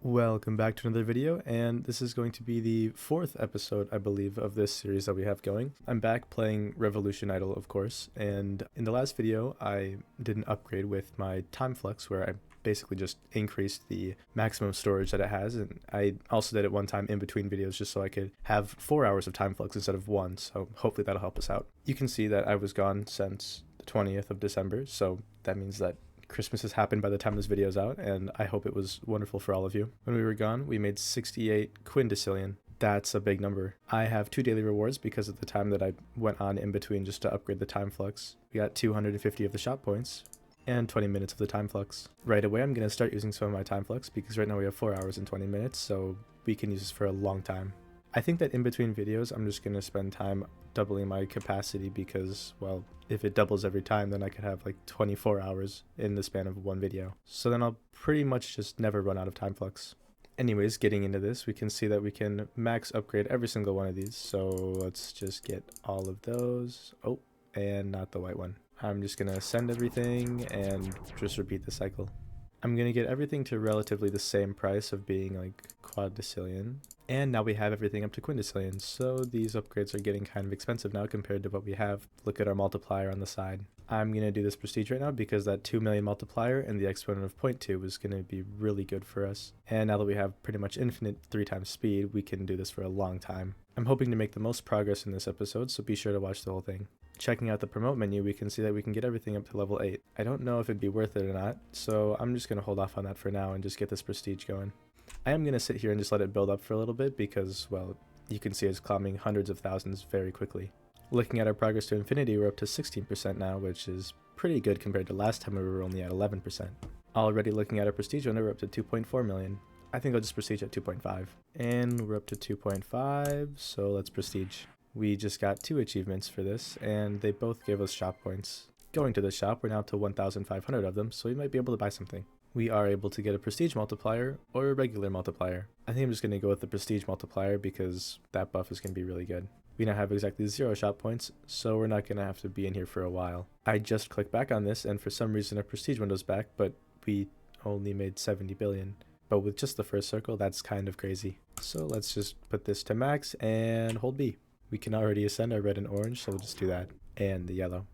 Welcome back to another video, and this is going to be the fourth episode, I believe, of this series that we have going. I'm back playing Revolution Idol, of course, and in the last video, I did an upgrade with my Time Flux, where I basically just increased the maximum storage that it has, and I also did it one time in between videos just so I could have 4 hours of Time Flux instead of one, so hopefully that'll help us out. You can see that I was gone since the 20th of December, so that means that Christmas has happened by the time this video is out, and I hope it was wonderful for all of you. When we were gone, we made 68 quindecillion. That's a big number. I have 2 daily rewards because of the time that I went on in between just to upgrade the time flux. We got 250 of the shop points and 20 minutes of the time flux. Right away, I'm going to start using some of my time flux because right now we have 4 hours and 20 minutes, so we can use this for a long time. I think that in between videos, I'm just going to spend time doubling my capacity because, well, if it doubles every time, then I could have like 24 hours in the span of one video. So then I'll pretty much just never run out of time flux. Anyways, getting into this, we can see that we can max upgrade every single one of these. So let's just get all of those. Oh, and not the white one. I'm just going to send everything and just repeat the cycle. I'm going to get everything to relatively the same price of being like quadecillion. And now we have everything up to quindecillion, so these upgrades are getting kind of expensive now compared to what we have. Look at our multiplier on the side. I'm going to do this prestige right now because that 2 million multiplier and the exponent of 0.2 is going to be really good for us. And now that we have pretty much infinite 3 times speed, we can do this for a long time. I'm hoping to make the most progress in this episode, so be sure to watch the whole thing. Checking out the promote menu, we can see that we can get everything up to level 8. I don't know if it'd be worth it or not, so I'm just going to hold off on that for now and just get this prestige going. I am going to sit here and just let it build up for a little bit because, well, you can see it's climbing hundreds of thousands very quickly. Looking at our progress to infinity, we're up to 16% now, which is pretty good compared to last time we were only at 11%. Already looking at our prestige window, we're up to 2.4 million. I think I'll just prestige at 2.5. And we're up to 2.5, so let's prestige. We just got 2 achievements for this, and they both gave us shop points. Going to the shop, we're now up to 1,500 of them, so we might be able to buy something. We are able to get a prestige multiplier or a regular multiplier. I think I'm just going to go with the prestige multiplier because that buff is going to be really good. We now have exactly 0 shop points, so we're not going to have to be in here for a while. I just clicked back on this, and for some reason our prestige window's back, but we only made 70 billion. But with just the first circle, that's kind of crazy. So let's just put this to max and hold B. We can already ascend our red and orange, so we'll just do that. And the yellow.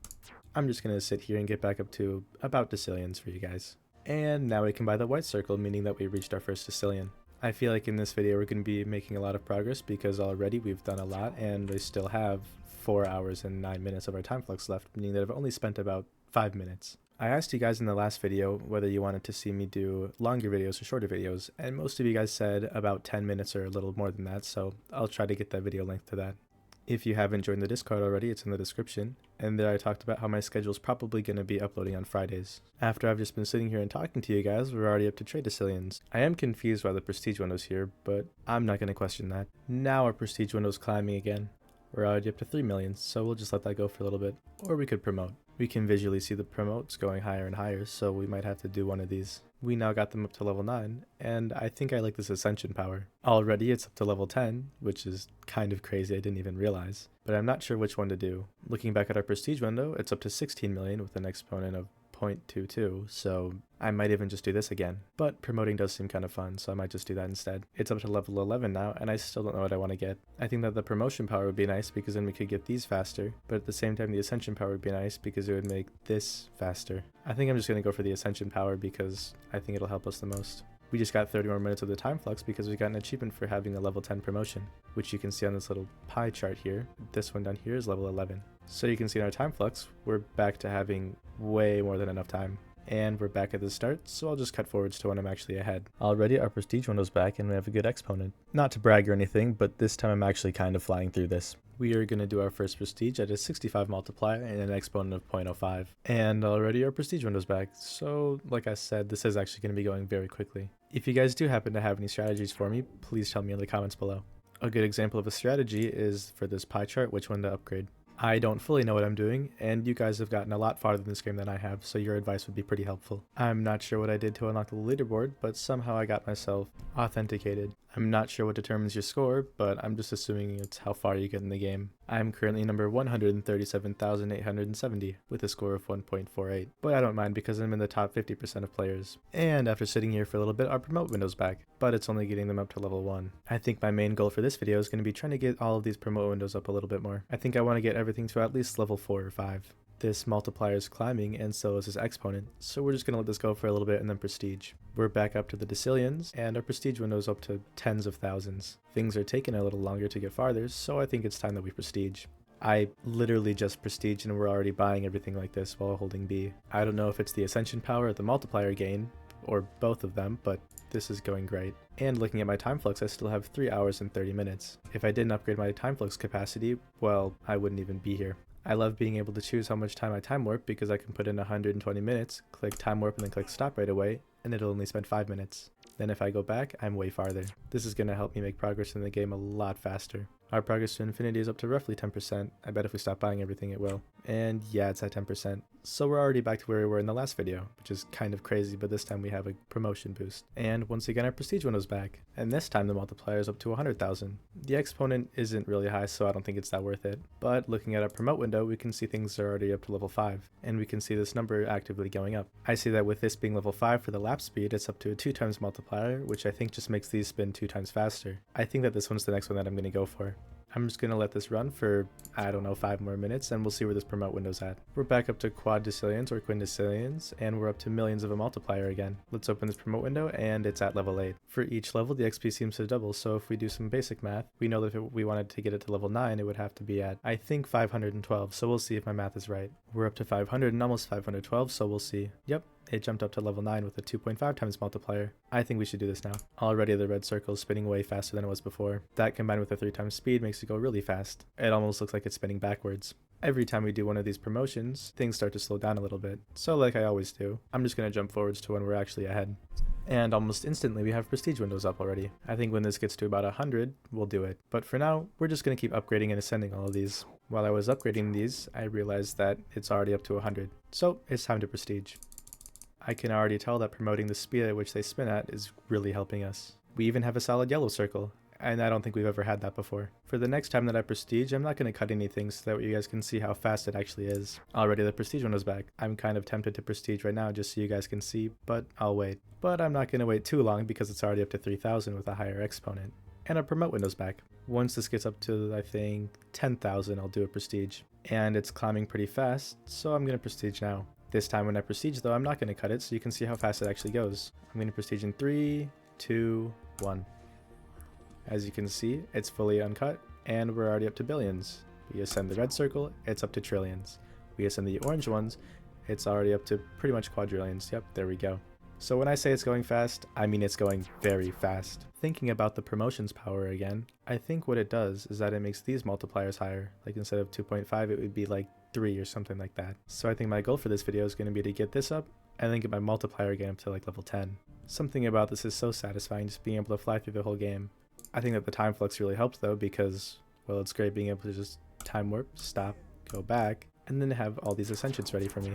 I'm just going to sit here and get back up to about decillions for you guys. And now we can buy the white circle, meaning that we reached our first decillion. I feel like in this video we're going to be making a lot of progress because already we've done a lot and we still have 4 hours and 9 minutes of our time flux left, meaning that I've only spent about 5 minutes. I asked you guys in the last video whether you wanted to see me do longer videos or shorter videos, and most of you guys said about 10 minutes or a little more than that, so I'll try to get that video length to that. If you haven't joined the Discord already, it's in the description, and there I talked about how my schedule is probably going to be uploading on Fridays. After I've just been sitting here and talking to you guys, we're already up to tradecillions. I am confused why the prestige window's here, but I'm not going to question that. Now our prestige window's climbing again. We're already up to 3 million, so we'll just let that go for a little bit. Or we could promote. We can visually see the promotes going higher and higher, so we might have to do one of these. We now got them up to level 9, and I think I like this ascension power. Already it's up to level 10, which is kind of crazy, I didn't even realize. But I'm not sure which one to do. Looking back at our prestige window, it's up to 16 million with an exponent of 0.22, so I might even just do this again. But promoting does seem kind of fun, so I might just do that instead. It's up to level 11 now, and I still don't know what I want to get. I think that the promotion power would be nice because then we could get these faster, but at the same time the ascension power would be nice because it would make this faster. I think I'm just going to go for the ascension power because I think it'll help us the most. We just got 30 more minutes of the time flux because we got an achievement for having a level 10 promotion, which you can see on this little pie chart here. This one down here is level 11. So you can see in our time flux, we're back to having way more than enough time. And we're back at the start, so I'll just cut forwards to when I'm actually ahead. Already our prestige window's back and we have a good exponent. Not to brag or anything, but this time I'm actually kind of flying through this. We are going to do our first prestige at a 65 multiplier and an exponent of 0.05. And already our prestige window's back, so like I said, this is actually going to be going very quickly. If you guys do happen to have any strategies for me, please tell me in the comments below. A good example of a strategy is for this pie chart, which one to upgrade. I don't fully know what I'm doing, and you guys have gotten a lot farther in this game than I have, so your advice would be pretty helpful. I'm not sure what I did to unlock the leaderboard, but somehow I got myself authenticated. I'm not sure what determines your score, but I'm just assuming it's how far you get in the game. I'm currently number 137,870 with a score of 1.48, but I don't mind because I'm in the top 50% of players. And after sitting here for a little bit, our promote window's back, but it's only getting them up to level 1. I think my main goal for this video is going to be trying to get all of these promote windows up a little bit more. I think I want to get everything to at least level 4 or 5. This multiplier is climbing and so is his exponent, so we're just going to let this go for a little bit and then prestige. We're back up to the decillions, and our prestige window is up to tens of thousands. Things are taking a little longer to get farther, so I think it's time that we prestige. I literally just prestige and we're already buying everything like this while holding B. I don't know if it's the ascension power or the multiplier gain, or both of them, but this is going great. And looking at my time flux, I still have 3 hours and 30 minutes. If I didn't upgrade my time flux capacity, well, I wouldn't even be here. I love being able to choose how much time I time warp because I can put in 120 minutes, click time warp and then click stop right away, and it'll only spend 5 minutes. Then if I go back, I'm way farther. This is going to help me make progress in the game a lot faster. Our progress to infinity is up to roughly 10%. I bet if we stop buying everything it will. And yeah, it's at 10%. So we're already back to where we were in the last video, which is kind of crazy, but this time we have a promotion boost. And once again, our prestige window's back. And this time the multiplier is up to 100,000. The exponent isn't really high, so I don't think it's that worth it. But looking at our promote window, we can see things are already up to level 5. And we can see this number actively going up. I see that with this being level 5 for the lap speed, it's up to a 2 times multiplier, which I think just makes these spin 2 times faster. I think that this one's the next one that I'm going to go for. I'm just going to let this run for, I don't know, 5 more minutes, and we'll see where this promote window's at. We're back up to quad decillions or quindecillions, and we're up to millions of a multiplier again. Let's open this promote window, and it's at level 8. For each level, the XP seems to double, so if we do some basic math, we know that if we wanted to get it to level 9, it would have to be at, I think, 512, so we'll see if my math is right. We're up to 500 and almost 512, so we'll see. Yep. It jumped up to level 9 with a 2.5 times multiplier. I think we should do this now. Already the red circle is spinning way faster than it was before. That combined with a 3 times speed makes it go really fast. It almost looks like it's spinning backwards. Every time we do one of these promotions, things start to slow down a little bit. So like I always do, I'm just going to jump forwards to when we're actually ahead. And almost instantly we have prestige windows up already. I think when this gets to about 100, we'll do it. But for now, we're just going to keep upgrading and ascending all of these. While I was upgrading these, I realized that it's already up to 100. So it's time to prestige. I can already tell that promoting the speed at which they spin at is really helping us. We even have a solid yellow circle, and I don't think we've ever had that before. For the next time that I prestige, I'm not going to cut anything so that you guys can see how fast it actually is. Already the prestige window's back. I'm kind of tempted to prestige right now just so you guys can see, but I'll wait. But I'm not going to wait too long because it's already up to 3,000 with a higher exponent. And our promote window's back. Once this gets up to, I think, 10,000, I'll do a prestige. And it's climbing pretty fast, so I'm going to prestige now. This time when I prestige though, I'm not going to cut it so you can see how fast it actually goes. I'm going to prestige in 3, 2, 1. As you can see, it's fully uncut and we're already up to billions. We ascend the red circle, it's up to trillions. We ascend the orange ones, it's already up to pretty much quadrillions. Yep, there we go. So when I say it's going fast, I mean it's going very fast. Thinking about the promotions power again, I think what it does is that it makes these multipliers higher. Like instead of 2.5, it would be like 3 or something like that. So I think my goal for this video is going to be to get this up and then get my multiplier again up to like level 10. Something about this is so satisfying, just being able to fly through the whole game. I think that the time flux really helps though because, well, it's great being able to just time warp, stop, go back, and then have all these ascensions ready for me.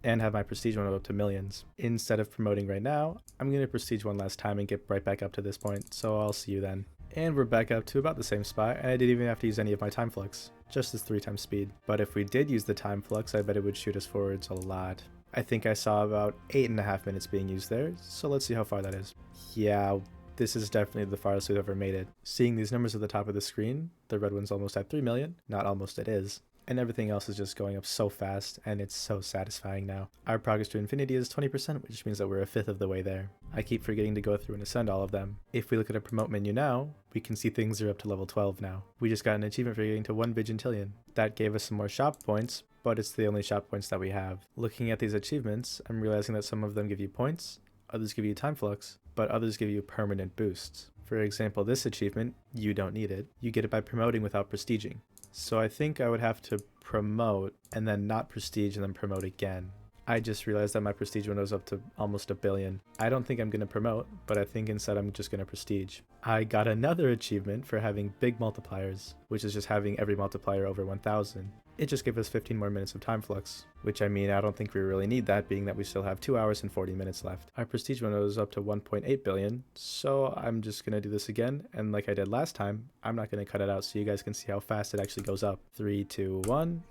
And have my prestige one up to millions. Instead of promoting right now, I'm going to prestige one last time and get right back up to this point, so I'll see you then. And we're back up to about the same spot, and I didn't even have to use any of my time flux, just this 3 times speed. But if we did use the time flux, I bet it would shoot us forwards a lot. I think I saw about 8.5 minutes being used there, so let's see how far that is. Yeah, this is definitely the farthest we've ever made it. Seeing these numbers at the top of the screen, the red one's almost at 3 million, not almost, it is. And everything else is just going up so fast, and it's so satisfying now. Our progress to infinity is 20%, which means that we're a fifth of the way there. I keep forgetting to go through and ascend all of them. If we look at a promote menu now, we can see things are up to level 12 now. We just got an achievement for getting to 1 bigentillion. That gave us some more shop points, but it's the only shop points that we have. Looking at these achievements, I'm realizing that some of them give you points, others give you time flux, but others give you permanent boosts. For example, this achievement, you don't need it. You get it by promoting without prestiging. So I think I would have to promote and then not prestige and then promote again. I just realized that my prestige window is up to almost 1 billion. I don't think I'm going to promote, but I think instead I'm just going to prestige. I got another achievement for having big multipliers, which is just having every multiplier over 1000. It just gave us 15 more minutes of time flux, which I mean, I don't think we really need that, being that we still have 2 hours and 40 minutes left. Our prestige window is up to 1.8 billion, so I'm just gonna do this again, and like I did last time, I'm not gonna cut it out so you guys can see how fast it actually goes up. 3, 2, 1,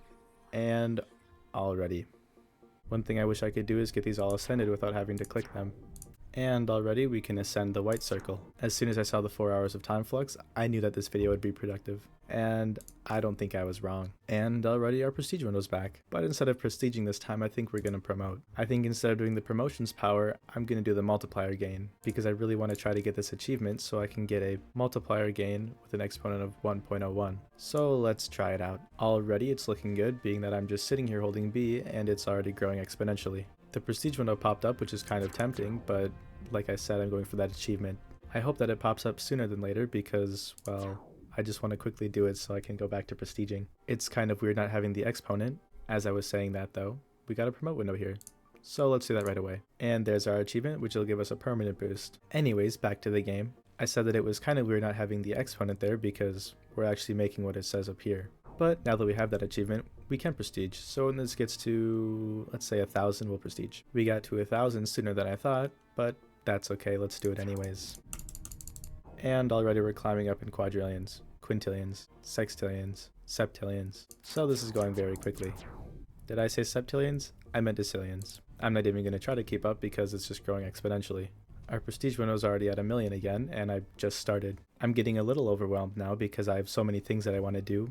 and already. One thing I wish I could do is get these all ascended without having to click them. And already we can ascend the white circle. As soon as I saw the 4 hours of time flux, I knew that this video would be productive. And I don't think I was wrong. And already our prestige window's back. But instead of prestiging this time, I think we're going to promote. I think instead of doing the promotions power, I'm going to do the multiplier gain. Because I really want to try to get this achievement so I can get a multiplier gain with an exponent of 1.01. So let's try it out. Already it's looking good, being that I'm just sitting here holding B and it's already growing exponentially. The prestige window popped up, which is kind of tempting, but like I said, I'm going for that achievement. I hope that it pops up sooner than later because, well, I just want to quickly do it so I can go back to prestiging. It's kind of weird not having the exponent. As I was saying that though, we got a promote window here. So let's do that right away. And there's our achievement, which will give us a permanent boost. Anyways, back to the game. I said that it was kind of weird not having the exponent there because we're actually making what it says up here. But now that we have that achievement, we can prestige. So when this gets to, let's say 1,000, we'll prestige. We got to 1,000 sooner than I thought, but that's okay, let's do it anyways. And already we're climbing up in quadrillions, quintillions, sextillions, septillions. So this is going very quickly. Did I say septillions? I meant decillions. I'm not even going to try to keep up because it's just growing exponentially. Our prestige window is already at 1 million again, and I just started. I'm getting a little overwhelmed now because I have so many things that I want to do,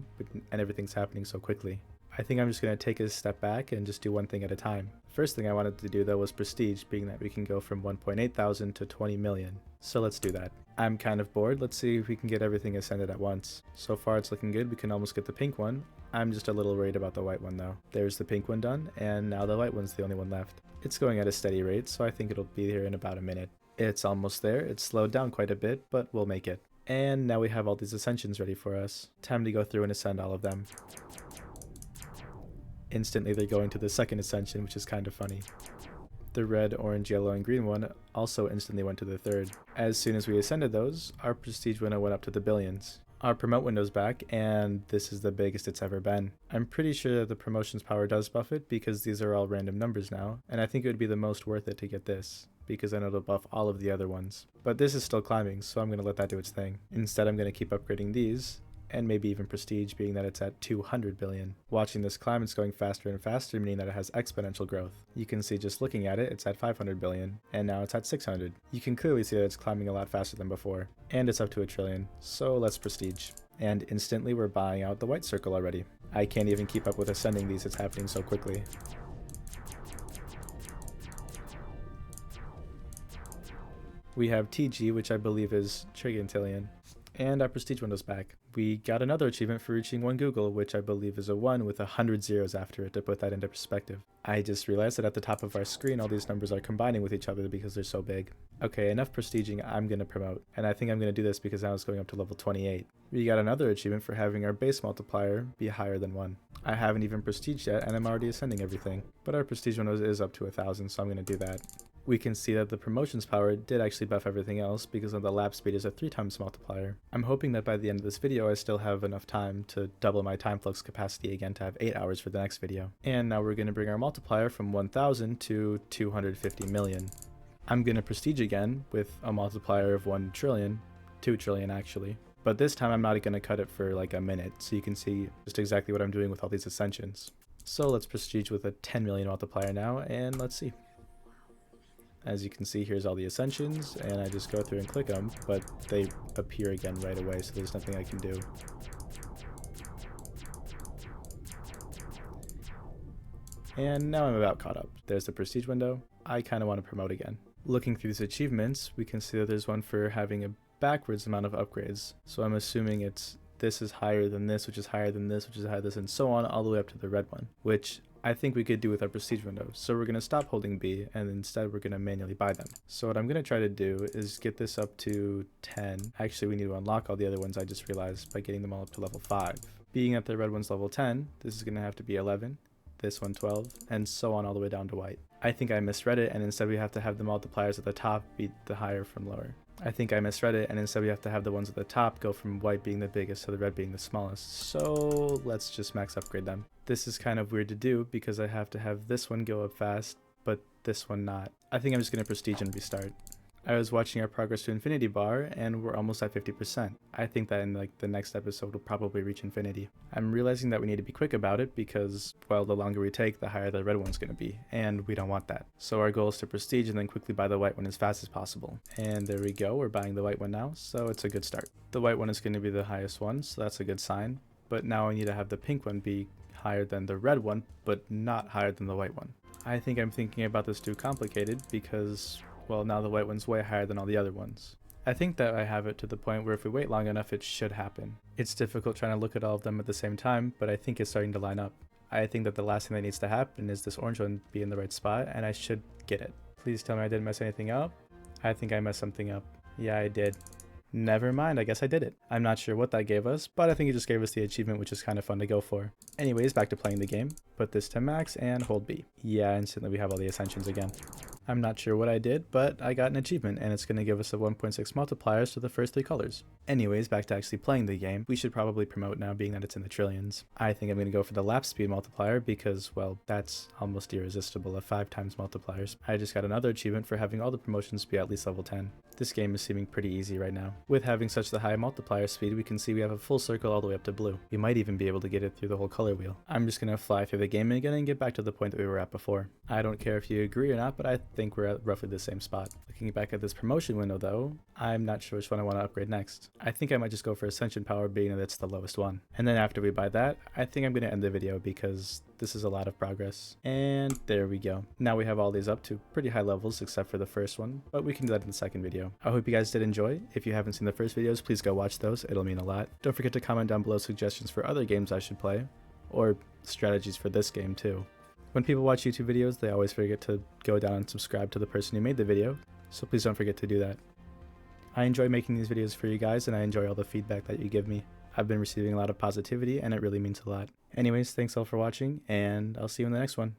and everything's happening so quickly. I think I'm just going to take a step back and just do one thing at a time. First thing I wanted to do though was prestige, being that we can go from 1.8 thousand to 20 million. So let's do that. I'm kind of bored, let's see if we can get everything ascended at once. So far it's looking good, we can almost get the pink one. I'm just a little worried about the white one though. There's the pink one done, and now the white one's the only one left. It's going at a steady rate, so I think it'll be here in about a minute. It's almost there, it's slowed down quite a bit, but we'll make it. And now we have all these ascensions ready for us. Time to go through and ascend all of them. Instantly they're going to the second ascension, which is kind of funny. The red, orange, yellow, and green one also instantly went to the third. As soon as we ascended those, our prestige window went up to the billions. Our promote window's back, and this is the biggest it's ever been. I'm pretty sure that the promotions power does buff it because these are all random numbers now, and I think it would be the most worth it to get this, because then it'll buff all of the other ones. But this is still climbing, so I'm going to let that do its thing. Instead, I'm going to keep upgrading these, and maybe even prestige, being that it's at 200 billion. Watching this climb, it's going faster and faster, meaning that it has exponential growth. You can see just looking at it, it's at 500 billion, and now it's at 600. You can clearly see that it's climbing a lot faster than before. And it's up to 1 trillion, so let's prestige. And instantly we're buying out the white circle already. I can't even keep up with ascending these, it's happening so quickly. We have TG, which I believe is trigintillion. And our prestige window's back. We got another achievement for reaching 1 Google, which I believe is a 1 with 100 zeros after it, to put that into perspective. I just realized that at the top of our screen all these numbers are combining with each other because they're so big. Okay, enough prestiging, I'm gonna promote. And I think I'm gonna do this because now it's going up to level 28. We got another achievement for having our base multiplier be higher than 1. I haven't even prestiged yet and I'm already ascending everything. But our prestige window is up to 1,000, so I'm gonna do that. We can see that the promotions power did actually buff everything else because of the lap speed is a 3 times multiplier. I'm hoping that by the end of this video I still have enough time to double my time flux capacity again to have 8 hours for the next video. And now we're going to bring our multiplier from 1,000 to 250 million. I'm going to prestige again with a multiplier of 1 trillion, 2 trillion actually. But this time I'm not going to cut it for like a minute, so you can see just exactly what I'm doing with all these ascensions. So let's prestige with a 10 million multiplier now, and let's see. As you can see, here's all the ascensions, and I just go through and click them, but they appear again right away, so there's nothing I can do. And now I'm about caught up. There's the prestige window. I kind of want to promote again. Looking through these achievements, we can see that there's one for having a backwards amount of upgrades. So I'm assuming it's this is higher than this, which is higher than this, which is higher than this, and so on, all the way up to the red one, which I think we could do with our prestige window. So we're going to stop holding B, and instead we're going to manually buy them. So what I'm going to try to do is get this up to 10. Actually, we need to unlock all the other ones, I just realized, by getting them all up to level 5. Being that the red one's level 10, this is going to have to be 11, this one 12, and so on all the way down to white. I think I misread it, and instead we have to have the multipliers at the top be the higher from lower. I think I misread it, and instead we have to have the ones at the top go from white being the biggest to the red being the smallest. So let's just max upgrade them. This is kind of weird to do because I have to have this one go up fast, but this one not. I think I'm just going to prestige and restart. I was watching our progress to infinity bar, and we're almost at 50%. I think that in the next episode we'll probably reach infinity. I'm realizing that we need to be quick about it because, well, the longer we take, the higher the red one's going to be, and we don't want that. So our goal is to prestige and then quickly buy the white one as fast as possible. And there we go, we're buying the white one now, so it's a good start. The white one is going to be the highest one, so that's a good sign. But now I need to have the pink one be higher than the red one, but not higher than the white one. I think I'm thinking about this too complicated because, well, now the white one's way higher than all the other ones. I think that I have it to the point where if we wait long enough, it should happen. It's difficult trying to look at all of them at the same time, but I think it's starting to line up. I think that the last thing that needs to happen is this orange one be in the right spot, and I should get it. Please tell me I didn't mess anything up. I think I messed something up. Yeah, I did. Never mind, I guess I did it. I'm not sure what that gave us, but I think it just gave us the achievement, which is kind of fun to go for. Anyways, back to playing the game. Put this to max and hold B. Yeah, instantly we have all the ascensions again. I'm not sure what I did, but I got an achievement, and it's going to give us a 1.6 multipliers to the first 3 colors. Anyways, back to actually playing the game. We should probably promote now, being that it's in the trillions. I think I'm going to go for the lap speed multiplier because, well, that's almost irresistible of 5 times multipliers. I just got another achievement for having all the promotions be at least level 10. This game is seeming pretty easy right now. With having such the high multiplier speed, we can see we have a full circle all the way up to blue. We might even be able to get it through the whole color wheel. I'm just going to fly through the game again and get back to the point that we were at before. I don't care if you agree or not, but I think we're at roughly the same spot. Looking back at this promotion window though, I'm not sure which one I want to upgrade next. I think I might just go for Ascension Power, being that it's the lowest one. And then after we buy that, I think I'm going to end the video because this is a lot of progress. And there we go. Now we have all these up to pretty high levels except for the first one, but we can do that in the second video. I hope you guys did enjoy. If you haven't seen the first videos, please go watch those. It'll mean a lot. Don't forget to comment down below suggestions for other games I should play, or strategies for this game too. When people watch YouTube videos, they always forget to go down and subscribe to the person who made the video, so please don't forget to do that. I enjoy making these videos for you guys, and I enjoy all the feedback that you give me. I've been receiving a lot of positivity, and it really means a lot. Anyways, thanks all for watching, and I'll see you in the next one.